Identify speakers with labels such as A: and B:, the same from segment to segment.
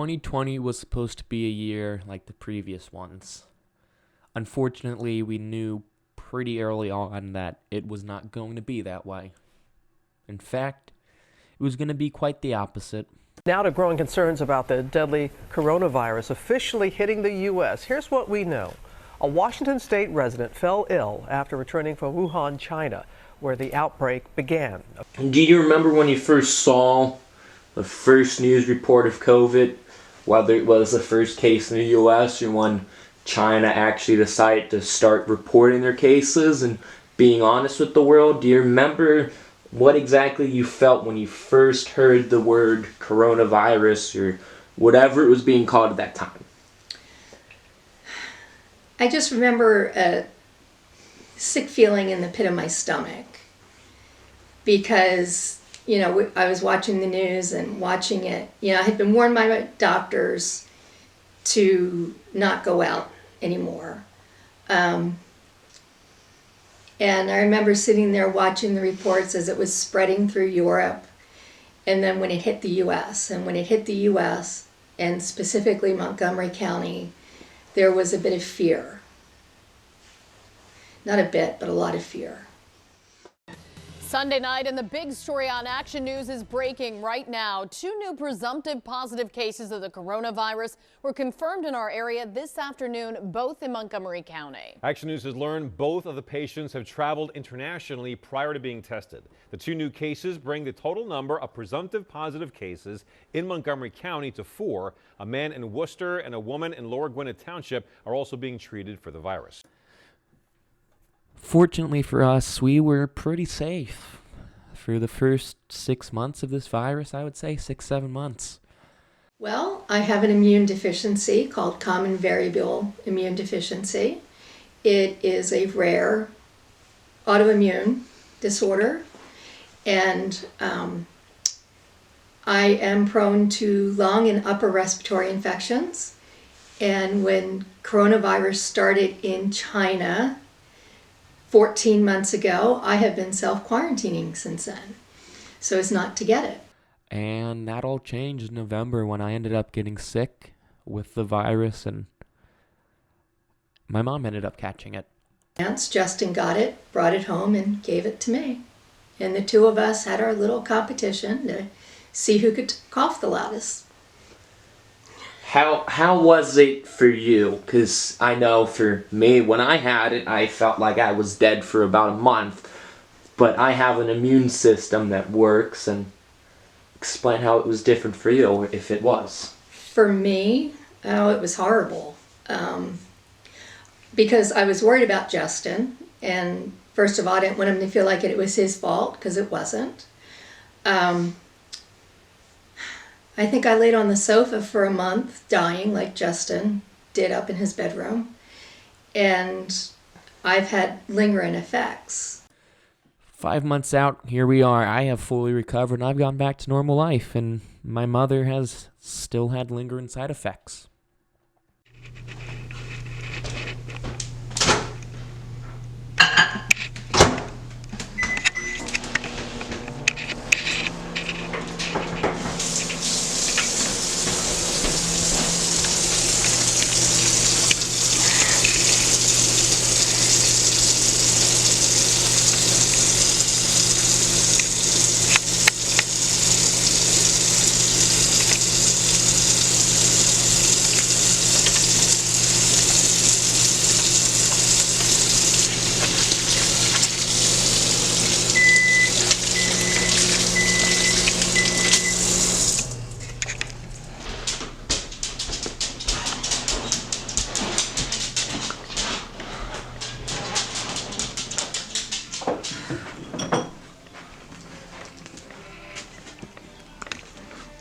A: 2020 was supposed to be a year like the previous ones. Unfortunately, we knew pretty early on that it was not going to be that way. In fact, it was going to be quite the opposite.
B: Now to growing concerns about the deadly coronavirus officially hitting the U.S. Here's what we know. A Washington state resident fell ill after returning from Wuhan, China, where the outbreak began.
C: Do you remember when you first saw the first news report of COVID, whether it was the first case in the U.S. or when China actually decided to start reporting their cases and being honest with the world? Do you remember what exactly you felt when you first heard the word coronavirus or whatever it was being called at that time?
D: I just remember a sick feeling in the pit of my stomach because, I was watching the news and watching it. I had been warned by my doctors to not go out anymore. And I remember sitting there watching the reports as it was spreading through Europe, and then when it hit the U.S. And when it hit the U.S., and specifically Montgomery County, there was a bit of fear. Not a bit, but a lot of fear.
E: Sunday night, and the big story on Action News is breaking right now. 2 new presumptive positive cases of the coronavirus were confirmed in our area this afternoon, both in Montgomery County.
F: Action News has learned both of the patients have traveled internationally prior to being tested. The 2 new cases bring the total number of presumptive positive cases in Montgomery County to 4. A man in Worcester and a woman in Lower Gwinnett Township are also being treated for the virus.
A: Fortunately for us, we were pretty safe for the first 6 months of this virus, I would say 6-7 months.
D: Well, I have an immune deficiency called common variable immune deficiency. It is a rare autoimmune disorder, and I am prone to lung and upper respiratory infections. And when coronavirus started in China 14 months ago, I have been self-quarantining since then, so as not to get it.
A: And that all changed in November when I ended up getting sick with the virus, and my mom ended up catching it.
D: Justin got it, brought it home, and gave it to me. And the 2 of us had our little competition to see who could cough the loudest.
C: How was it for you? Because I know for me, when I had it, I felt like I was dead for about a month. But I have an immune system that works, and explain how it was different for you, if it was.
D: For me, it was horrible. Because I was worried about Justin, and first of all, I didn't want him to feel like it was his fault, because it wasn't. I think I laid on the sofa for a month, dying like Justin did up in his bedroom. And I've had lingering effects.
A: 5 months out, here we are. I have fully recovered, and I've gone back to normal life, and my mother has still had lingering side effects.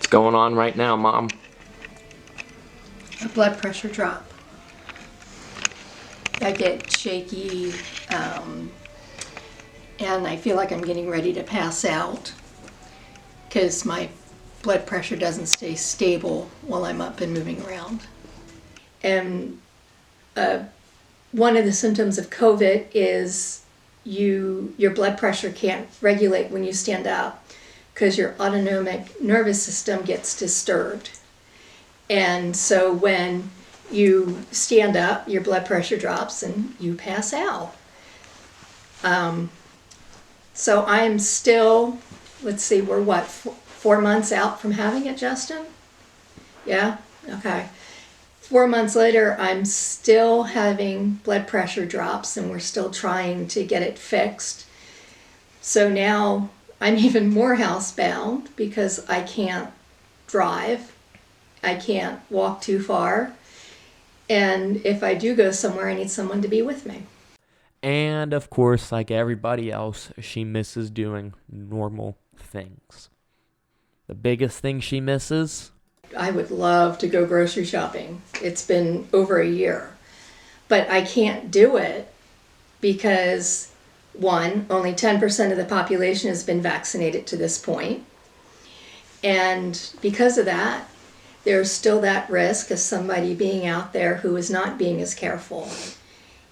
C: Going on right now, Mom?
D: A blood pressure drop. I get shaky, and I feel like I'm getting ready to pass out because my blood pressure doesn't stay stable while I'm up and moving around. And one of the symptoms of COVID is your blood pressure can't regulate when you stand up, because your autonomic nervous system gets disturbed. And so when you stand up, your blood pressure drops and you pass out. So I'm still, let's see, we're what, 4 months out from having it, Justin? Yeah? Okay. 4 months later, I'm still having blood pressure drops and we're still trying to get it fixed. So now I'm even more housebound because I can't drive. I can't walk too far. And if I do go somewhere, I need someone to be with me.
A: And of course, like everybody else, she misses doing normal things. The biggest thing she misses?
D: I would love to go grocery shopping. It's been over a year. But I can't do it because, one, only 10% of the population has been vaccinated to this point. And because of that, there's still that risk of somebody being out there who is not being as careful.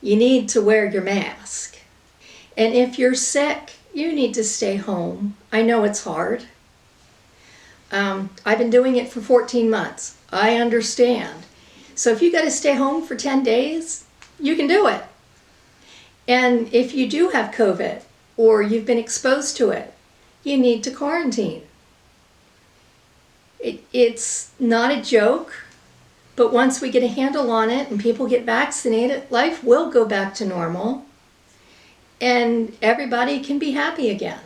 D: You need to wear your mask. And if you're sick, you need to stay home. I know it's hard. I've been doing it for 14 months. I understand. So if you got to stay home for 10 days, you can do it. And if you do have COVID or you've been exposed to it, you need to quarantine. It's not a joke, but once we get a handle on it and people get vaccinated, life will go back to normal and everybody can be happy again.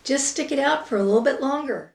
D: Just stick it out for a little bit longer.